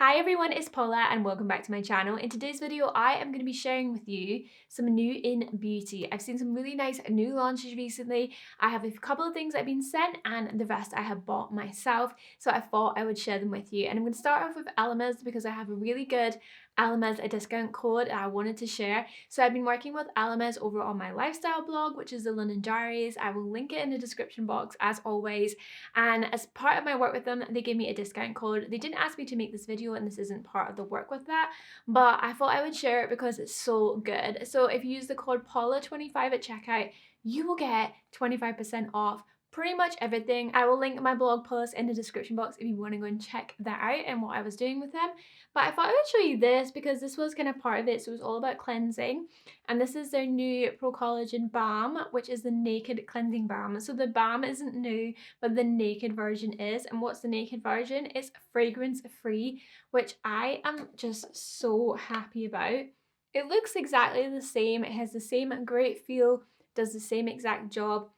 Hi everyone, it's Paula and welcome back to my channel. In today's video, I am going to be sharing with you some new in beauty. I've seen some really nice new launches recently. I have a couple of things I've been sent and the rest I have bought myself. So I thought I would share them with you. And I'm going to start off with Elemis because I have a really good Elemis, a discount code I wanted to share. So I've been working with Elemis over on my lifestyle blog, which is the London Diaries. I will link it in the description box as always. And as part of my work with them, they gave me a discount code. They didn't ask me to make this video and this isn't part of the work with that, but I thought I would share it because it's so good. So if you use the code PAULA25 at checkout, you will get 25% off pretty much everything. I will link my blog post in the description box if you want to go and check that out and what I was doing with them. But I thought I would show you this because this was kind of part of it. So it was all about cleansing. And this is their new Pro Collagen Balm, which is the Naked Cleansing Balm. So the balm isn't new, but the naked version is. And what's the naked version? It's fragrance free, which I am just so happy about. It looks exactly the same. It has the same great feel, does the same exact job.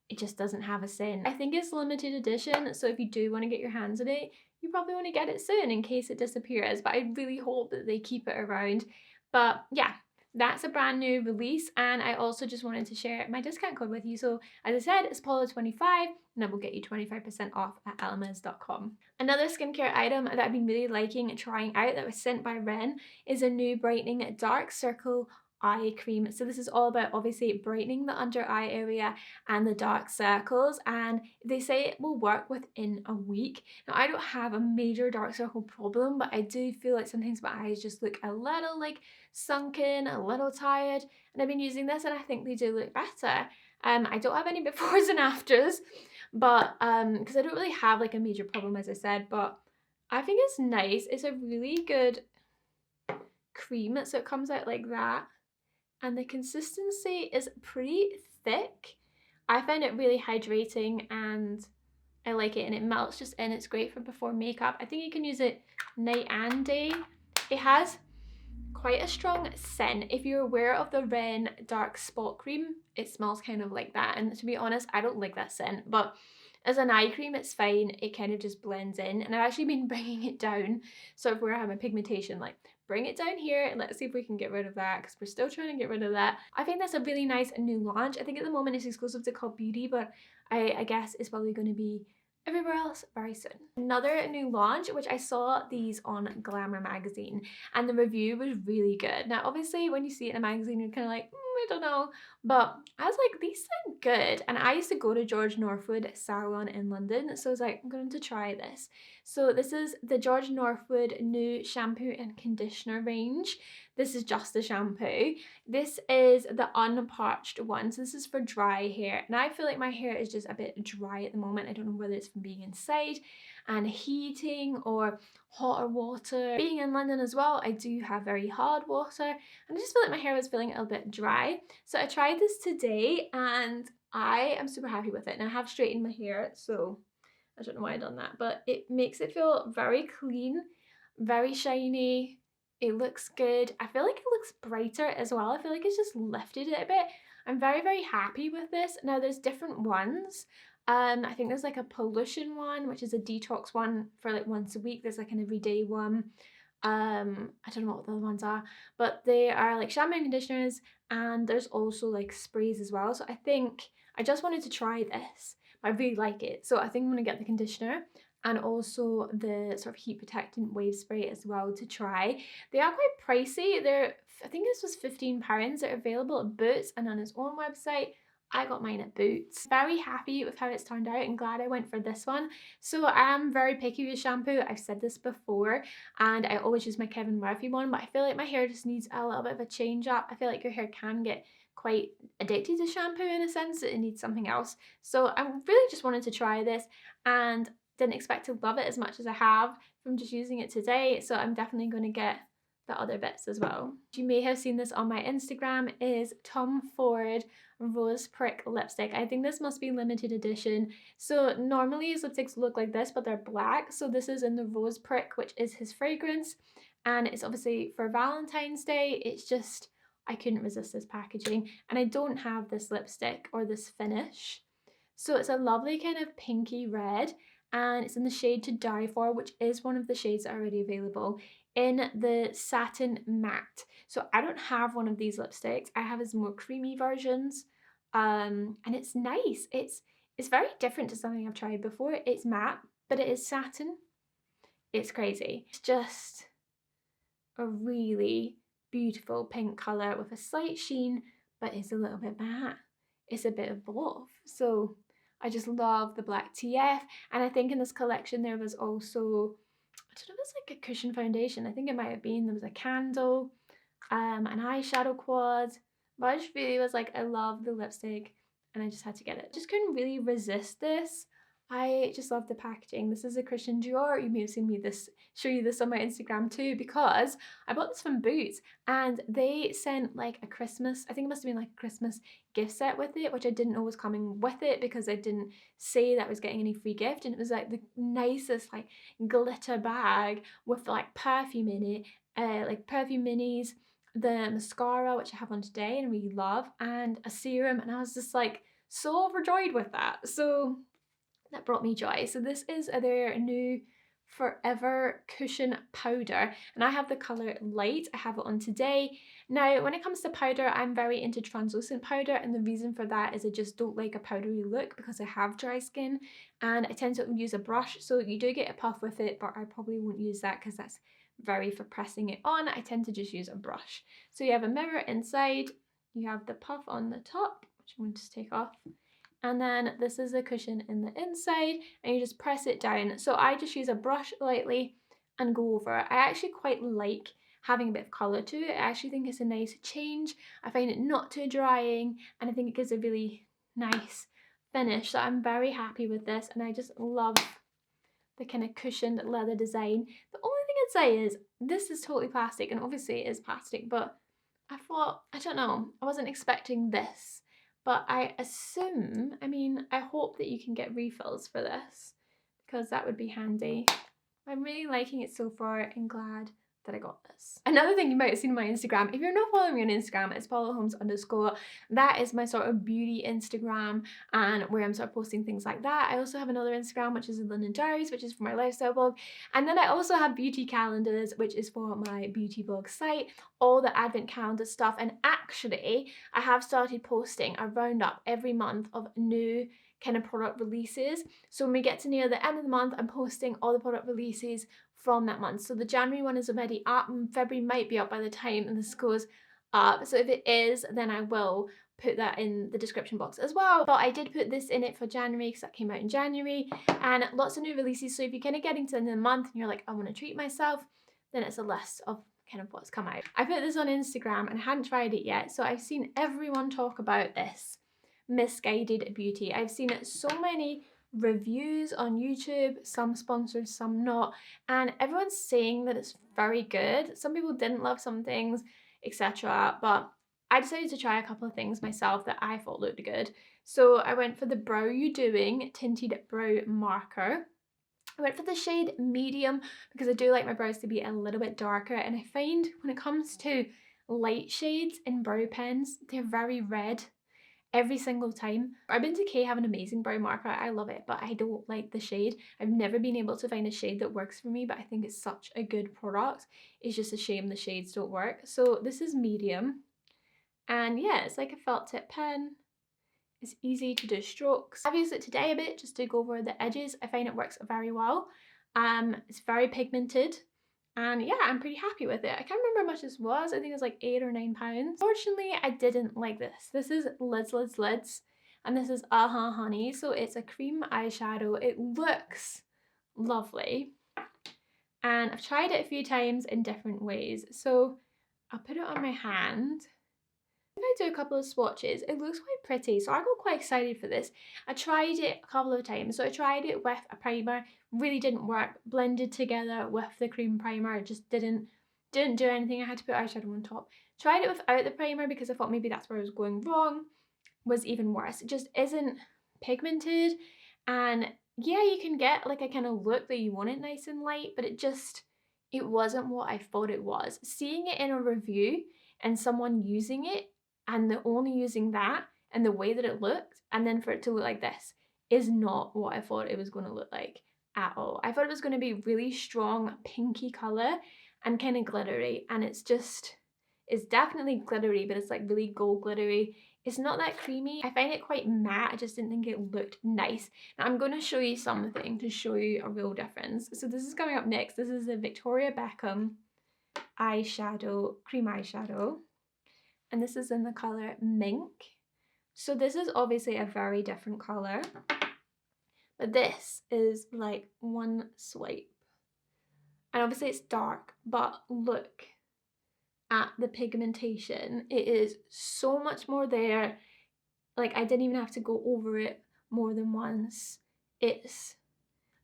It just doesn't have a scent. I think it's limited edition, so if you do want to get your hands on it, you probably want to get it soon in case it disappears, but I really hope that they keep it around. But yeah, that's a brand new release, and I also just wanted to share my discount code with you. So as I said, it's Paula25 and that will get you 25% off at elemis.com. Another skincare item that I've been really liking and trying out that was sent by Ren is a new Brightening Dark Circle eye cream. So this is all about obviously brightening the under eye area and the dark circles, and they say it will work within a week. Now I don't have a major dark circle problem, but I do feel like sometimes my eyes just look a little like sunken, a little tired, and I've been using this and I think they do look better. I don't have any befores and afters, but because I don't really have like a major problem as I said, but I think it's nice. It's a really good cream, so it comes out like that. And the consistency is pretty thick. I find it really hydrating and I like it, and it melts just in. It's great for before makeup. I think you can use it night and day. It has quite a strong scent. If you're aware of the Ren Dark Spot Cream, it smells kind of like that. And to be honest, I don't like that scent, but as an eye cream, it's fine. It kind of just blends in. And I've actually been bringing it down. So if we're having pigmentation, like bring it down here and let's see if we can get rid of that because we're still trying to get rid of that. I think that's a really nice new launch. I think at the moment it's exclusive to Cult Beauty, but I guess it's probably going to be everywhere else very soon. Another new launch, which I saw these on Glamour magazine and the review was really good. Now obviously when you see it in a magazine you're kind of like, I don't know, but I was like, these sound good. And I used to go to George Northwood salon in London, so I was like, I'm going to try this. So this is the George Northwood new shampoo and conditioner range. This is just the shampoo. This is the unparched one, so this is for dry hair. And I feel like my hair is just a bit dry at the moment. I don't know whether it's from being inside and heating or hotter water. Being in London as well, I do have very hard water and I just feel like my hair was feeling a little bit dry. So I tried this today and I am super happy with it, and I have straightened my hair, so I don't know why I done that, but it makes it feel very clean, very shiny. It looks good. I feel like it looks brighter as well. I feel like it's just lifted it a bit. I'm very, very happy with this. Now there's different ones. I think there's like a pollution one, which is a detox one for like once a week. There's like an everyday one. I don't know what the other ones are, but they are like shampoo and conditioners, and there's also like sprays as well. So I think I just wanted to try this. I really like it, so I think I'm gonna get the conditioner and also the sort of heat protectant wave spray as well to try. They are quite pricey. I think this was £15. They're available at Boots and on his own website. I got mine at Boots. Very happy with how it's turned out and glad I went for this one. So I am very picky with shampoo. I've said this before and I always use my Kevin Murphy one, but I feel like my hair just needs a little bit of a change up. I feel like your hair can get quite addicted to shampoo in a sense. It needs something else. So I really just wanted to try this and didn't expect to love it as much as I have from just using it today. So I'm definitely going to get the other bits as well. You may have seen this on my Instagram, is Tom Ford Rose Prick lipstick. I think this must be limited edition. So normally his lipsticks look like this, but they're black. So this is in the Rose Prick, which is his fragrance. And it's obviously for Valentine's Day. It's just, I couldn't resist this packaging. And I don't have this lipstick or this finish. So it's a lovely kind of pinky red. and it's in the shade To Die For, which is one of the shades that are already available, in the Satin Matte. So I don't have one of these lipsticks. I have his more creamy versions, and it's nice. It's very different to something I've tried before. It's matte, but it is satin. It's crazy. It's just a really beautiful pink colour with a slight sheen, but it's a little bit matte. It's a bit of both. So I just love the black TF, and I think in this collection there was also, I don't know if it's like a cushion foundation. I think it might have been, there was a candle, an eyeshadow quad, but I just really was like, I love the lipstick and I just had to get it. Just couldn't really resist this. I just love the packaging. This is a Christian Dior. You may have seen me show you this on my Instagram too, because I bought this from Boots and they sent like a Christmas, I think it must have been like a Christmas gift set with it, which I didn't know was coming with it because I didn't say that I was getting any free gift, and it was like the nicest like glitter bag with like perfume in it, like perfume minis, the mascara, which I have on today and really love, and a serum, and I was just like so overjoyed with that. So that brought me joy. So this is their new Forever Cushion Powder, and I have the colour Light. I have it on today. Now, when it comes to powder, I'm very into translucent powder, and the reason for that is I just don't like a powdery look because I have dry skin, and I tend to use a brush, so you do get a puff with it, but I probably won't use that because that's very for pressing it on. I tend to just use a brush. So you have a mirror inside, you have the puff on the top, which I'm going to take off, and then this is the cushion in the inside, and you just press it down. So I just use a brush lightly and go over it. I actually quite like having a bit of colour to it. I actually think it's a nice change. I find it not too drying, and I think it gives a really nice finish. So I'm very happy with this, and I just love the kind of cushioned leather design. The only thing I'd say is this is totally plastic, and obviously it is plastic, but I thought, I don't know, I wasn't expecting this. But I assume, I mean, I hope that you can get refills for this because that would be handy. I'm really liking it so far and glad that I got this. Another thing you might have seen on my Instagram, if you're not following me on Instagram, it's paulaholmes_. That is my sort of beauty Instagram, and where I'm sort of posting things like that. I also have another Instagram, which is London Diaries, which is for my lifestyle blog. And then I also have beauty calendars, which is for my beauty blog site, all the advent calendar stuff. And actually, I have started posting a roundup every month of new kind of product releases. So when we get to near the end of the month, I'm posting all the product releases from that month. So the January one is already up, and February might be up by the time this goes up. So if it is, then I will put that in the description box as well. But I did put this in it for January because that came out in January, and lots of new releases. So if you're kind of getting to the end of the month and you're like, I want to treat myself, then it's a list of kind of what's come out. I put this on Instagram and I hadn't tried it yet, so I've seen everyone talk about this Missguided Beauty. I've seen so many reviews on YouTube, some sponsored, some not, and everyone's saying that it's very good. Some people didn't love some things, etc. But I decided to try a couple of things myself that I thought looked good. So I went for the Brow You Doing Tinted Brow Marker. I went for the shade Medium because I do like my brows to be a little bit darker, and I find when it comes to light shades in brow pens, they're very red every single time. Urban Decay have an amazing brow marker. I love it, but I don't like the shade. I've never been able to find a shade that works for me, but I think it's such a good product. It's just a shame the shades don't work. So this is Medium, and yeah, it's like a felt tip pen. It's easy to do strokes. I've used it today a bit just to go over the edges. I find it works very well. It's very pigmented, and yeah, I'm pretty happy with it. I can't remember how much this was. I think it was like £8 or £9. Unfortunately, I didn't like this. This is Lids, and this is Aha Honey. So it's a cream eyeshadow. It looks lovely, and I've tried it a few times in different ways. So I'll put it on my hand. If I do a couple of swatches, it looks quite pretty, so I got quite excited for this. I tried it a couple of times. So I tried it with a primer, really didn't work. Blended together with the cream primer, it just didn't do anything. I had to put eyeshadow on top. Tried it without the primer because I thought maybe that's where I was going wrong. Was even worse. It just isn't pigmented, and yeah, you can get like a kind of look that you want it nice and light, but it wasn't what I thought it was. Seeing it in a review and someone using it, and they're only using that and the way that it looked, and then for it to look like this is not what I thought it was going to look like at all. I thought it was going to be really strong pinky colour and kind of glittery, and it's definitely glittery, but it's like really gold glittery. It's not that creamy. I find it quite matte. I just didn't think it looked nice. Now I'm going to show you something to show you a real difference. So this is coming up next. This is a Victoria Beckham eyeshadow, cream eyeshadow, and this is in the colour Mink. So this is obviously a very different colour, but this is like one swipe. And obviously it's dark, but look at the pigmentation. It is so much more there. Like, I didn't even have to go over it more than once. It's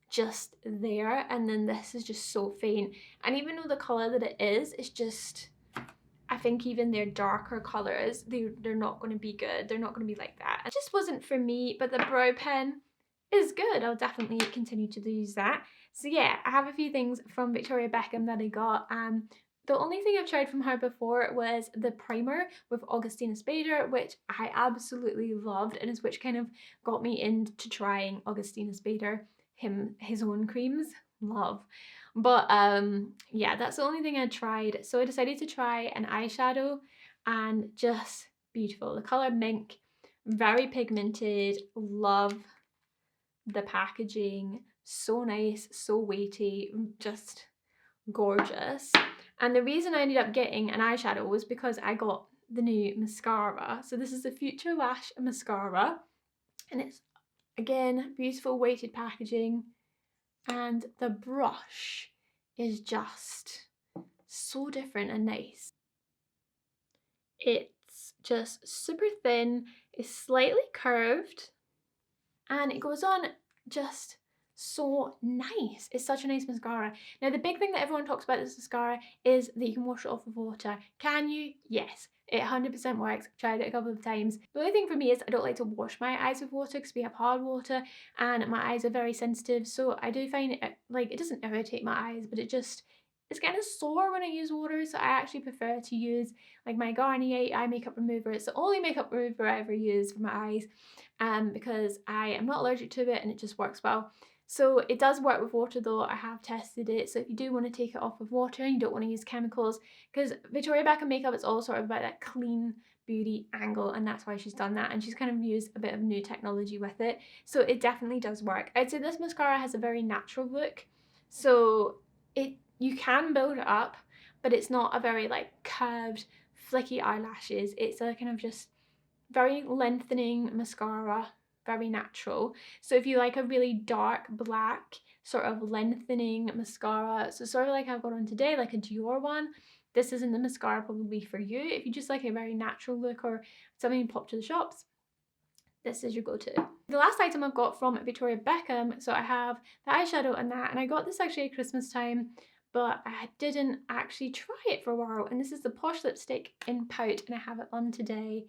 just there, and then this is just so faint. And even though the colour that it is, it's just, I think even their darker colours, they're not going to be good. They're not going to be like that. It just wasn't for me, but the brow pen is good. I'll definitely continue to use that. So yeah, I have a few things from Victoria Beckham that I got. The only thing I've tried from her before was the primer with Augustina Spader, which I absolutely loved, and is which kind of got me into trying Augustina Spader, his own creams. Love. But yeah, that's the only thing I tried. So I decided to try an eyeshadow, and just beautiful. The colour Mink, very pigmented. Love the packaging, so nice, so weighty, just gorgeous. And the reason I ended up getting an eyeshadow was because I got the new mascara. So this is the Future Lash mascara, and it's, again, beautiful weighted packaging, and the brush is just so different and nice. It's just super thin, it's slightly curved, and it goes on just so nice. It's such a nice mascara. Now the big thing that everyone talks about this mascara is that you can wash it off with water. Can you? Yes. It 100% works. I've tried it a couple of times. The only thing for me is I don't like to wash my eyes with water because we have hard water and my eyes are very sensitive, so I do find it, like, it doesn't irritate my eyes, but it's kind of sore when I use water, so I actually prefer to use like my Garnier eye makeup remover. It's the only makeup remover I ever use for my eyes, because I am not allergic to it and it just works well. So it does work with water though, I have tested it. So if you do want to take it off with water and you don't want to use chemicals, because Victoria Beckham makeup is all sort of about that clean beauty angle, and that's why she's done that, and she's kind of used a bit of new technology with it. So it definitely does work. I'd say this mascara has a very natural look. So you can build it up, but it's not a very like curved, flicky eyelashes. It's a kind of just very lengthening mascara, very natural. So if you like a really dark black sort of lengthening mascara, so sort of like I've got on today, like a Dior one, this isn't the mascara probably for you. If you just like a very natural look or something you pop to the shops, this is your go-to. The last item I've got from Victoria Beckham, so I have the eyeshadow and that, and I got this actually at Christmas time, but I didn't actually try it for a while, and this is the Posh lipstick in Pout, and I have it on today.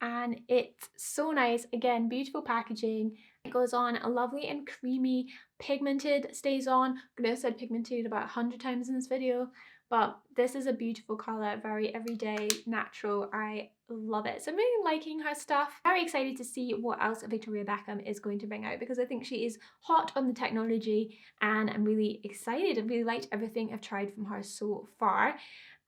And it's so nice. Again, beautiful packaging. It goes on a lovely and creamy, pigmented, stays on. I know I said pigmented about 100 times in this video, but this is a beautiful colour, very everyday, natural. I love it. So I'm really liking her stuff. Very excited to see what else Victoria Beckham is going to bring out, because I think she is hot on the technology and I'm really excited. I've really liked everything I've tried from her so far.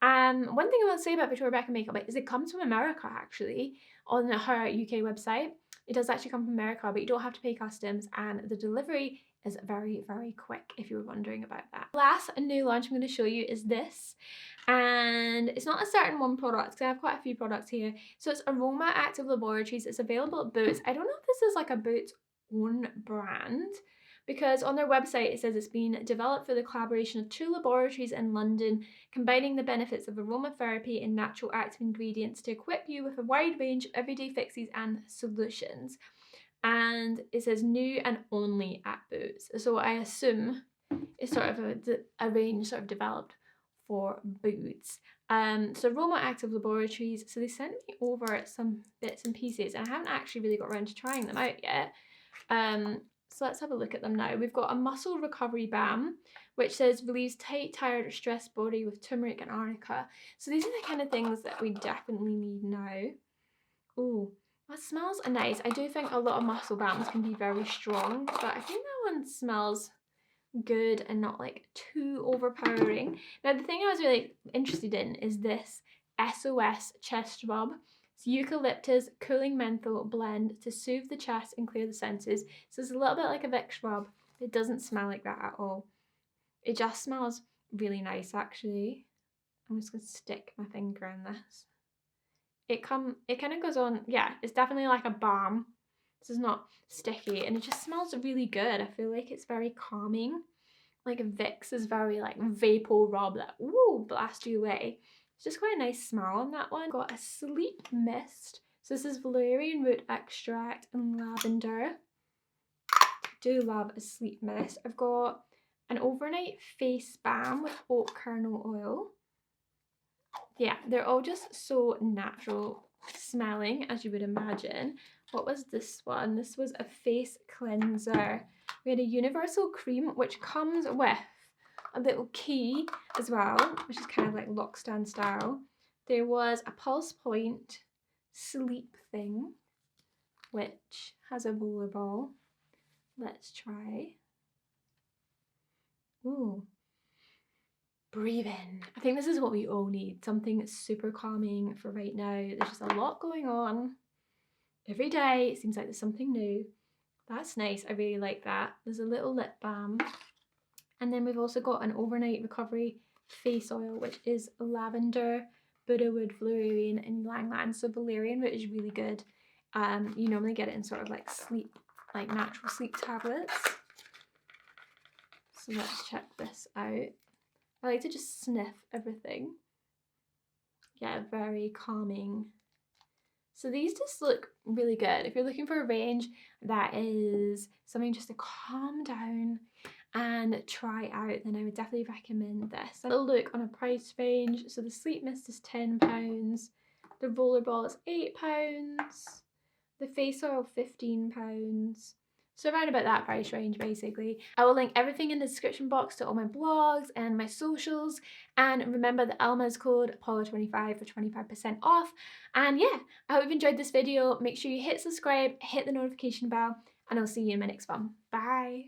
One thing I want to say about Victoria Beckham makeup is it comes from America actually. On her UK website, it does actually come from America, but you don't have to pay customs, and the delivery is very, very quick if you were wondering about that. Last new launch I'm going to show you is this, and it's not a certain one product because I have quite a few products here. So it's Aroma Active Laboratories. It's available at Boots. I don't know if this is like a Boots own brand, because on their website it says it's been developed for the collaboration of 2 laboratories in London, combining the benefits of aromatherapy and natural active ingredients to equip you with a wide range of everyday fixes and solutions. And it says new and only at Boots. So I assume it's sort of a range sort of developed for Boots. So Aroma Active Laboratories, so they sent me over some bits and pieces, and I haven't actually really got around to trying them out yet. So let's have a look at them now. We've got a muscle recovery balm, which says relieves tight, tired, or stressed body with turmeric and arnica. So these are the kind of things that we definitely need now. Oh, that smells nice. I do think a lot of muscle balms can be very strong, but I think that one smells good and not like too overpowering. Now the thing I was really interested in is this SOS chest rub. It's eucalyptus cooling menthol blend to soothe the chest and clear the senses. So it's a little bit like a Vicks rub. It doesn't smell like that at all. It just smells really nice actually. I'm just gonna stick my finger in this. It kind of goes on, yeah, it's definitely like a balm. This is not sticky and it just smells really good. I feel like it's very calming. Like Vicks is very like vapor rub that woo blast you away. It's just quite a nice smell on that one. Got a sleep mist. So this is valerian root extract and lavender. Do love a sleep mist. I've got an overnight face balm with oat kernel oil. Yeah, they're all just so natural smelling, as you would imagine. What was this one? This was a face cleanser. We had a universal cream, which comes with a little key as well, which is kind of like lock stand style. There was a pulse point sleep thing, which has a roller ball. Let's try. Ooh. Breathe in. I think this is what we all need. Something super calming for right now. There's just a lot going on. Every day it seems like there's something new. That's nice. I really like that. There's a little lip balm. And then we've also got an overnight recovery face oil, which is lavender, Buddha wood, valerian, and ylang ylang. So valerian root is really good. You normally get it in sort of like sleep, like natural sleep tablets. So let's check this out. I like to just sniff everything. Yeah, very calming. So these just look really good. If you're looking for a range that is something just to calm down and try out, then I would definitely recommend this. A little look on a price range. So the sleep mist is £10. The rollerball is £8. The face oil £15. So around about that price range basically. I will link everything in the description box to all my blogs and my socials. And remember the Elemis code Paula25 for 25% off. And yeah, I hope you've enjoyed this video. Make sure you hit subscribe, hit the notification bell, and I'll see you in my next one. Bye.